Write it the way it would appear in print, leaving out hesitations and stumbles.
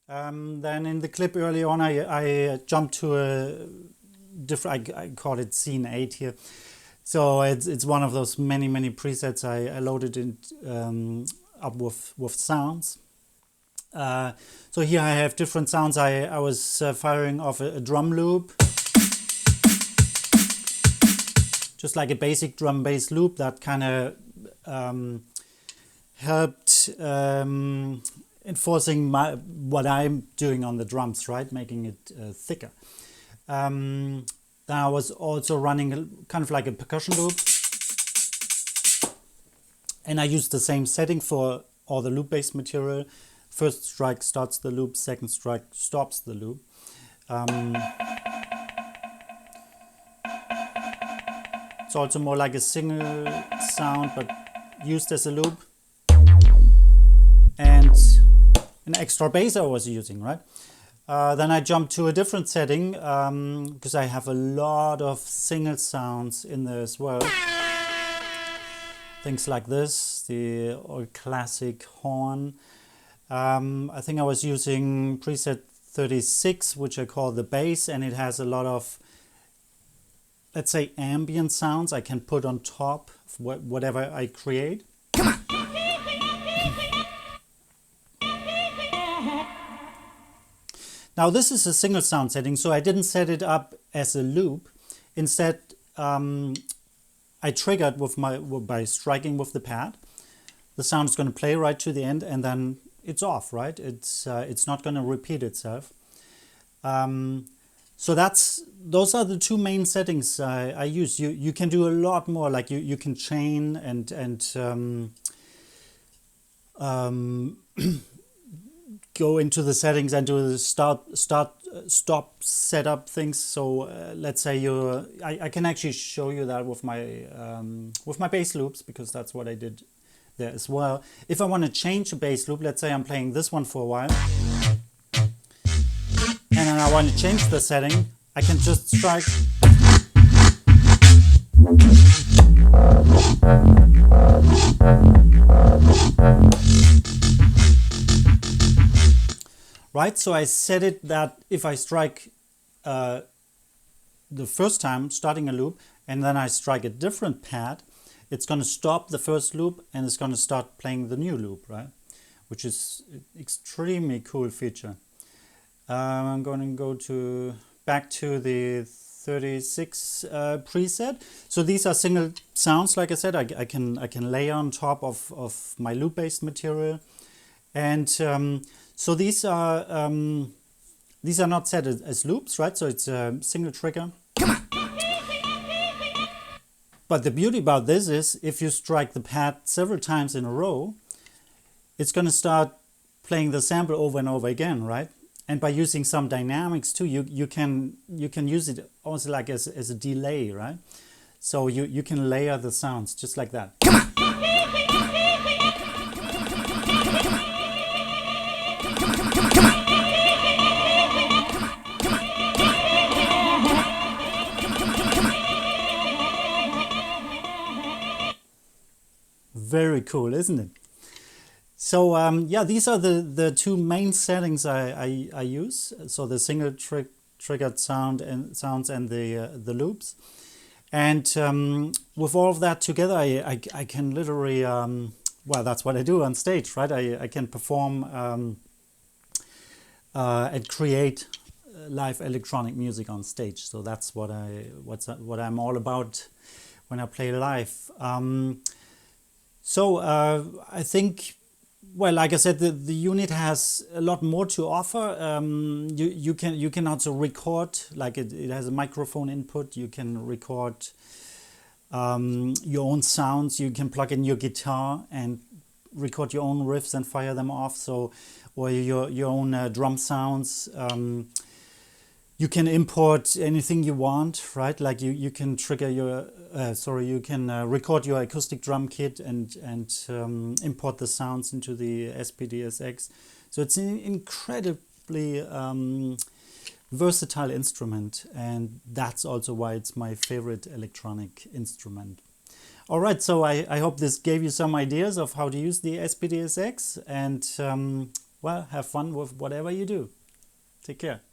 Then in the clip early on, I jumped to a different, I call it scene 8 here. So it's one of those many presets I loaded it up with sounds. So here I have different sounds. I was firing off a drum loop, just like a basic drum bass loop that kind of helped enforcing what I'm doing on the drums, right? Making it thicker. Then I was also running kind of like a percussion loop. And I used the same setting for all the loop-based material. First strike starts the loop, second strike stops the loop. It's also more like a single sound, but used as a loop. And an extra bass I was using, right? Then I jumped to a different setting because I have a lot of single sounds in there as well. Things like this, the old classic horn. I think I was using preset 36, which I call the bass, and it has a lot of, let's say, ambient sounds I can put on top of whatever I create. Now this is a single sound setting, so I didn't set it up as a loop. Instead, I triggered by striking with the pad. The sound is going to play right to the end, and then it's off, right? It's not going to repeat itself. So those are the two main settings I use. You can do a lot more, like you can chain and go into the settings and do the stop setup things. So let's say I can actually show you that with my bass loops, because that's what I did there as well. If I want to change a bass loop, let's say I'm playing this one for a while, and then I want to change the setting, I can just strike. Right, so I set it that if I strike the first time starting a loop, and then I strike a different pad, it's going to stop the first loop and it's going to start playing the new loop, right? Which is an extremely cool feature. I'm going to go back to the 36 preset. So these are single sounds, like I said. I can layer on top of my loop-based material, and so these are not set as loops, right? So it's a single trigger. But the beauty about this is, if you strike the pad several times in a row, it's going to start playing the sample over and over again, right? And by using some dynamics too, you can use it also like as a delay, right? So you can layer the sounds just like that. Very cool, isn't it? So yeah, these are the two main settings I use. So the single triggered sounds and the loops. And with all of that together, I can literally, well, that's what I do on stage, right? I can perform and create live electronic music on stage. So that's what I'm all about when I play live. So I think, well, like I said, the unit has a lot more to offer. You can also record, like it has a microphone input. You can record your own sounds. You can plug in your guitar and record your own riffs and fire them off. So, or your own drum sounds. You can import anything you want, right? Like you can trigger your, you can record your acoustic drum kit and import the sounds into the SPD-SX. So it's an incredibly versatile instrument, and that's also why it's my favorite electronic instrument. All right, so I hope this gave you some ideas of how to use the SPD-SX, and well, have fun with whatever you do. Take care.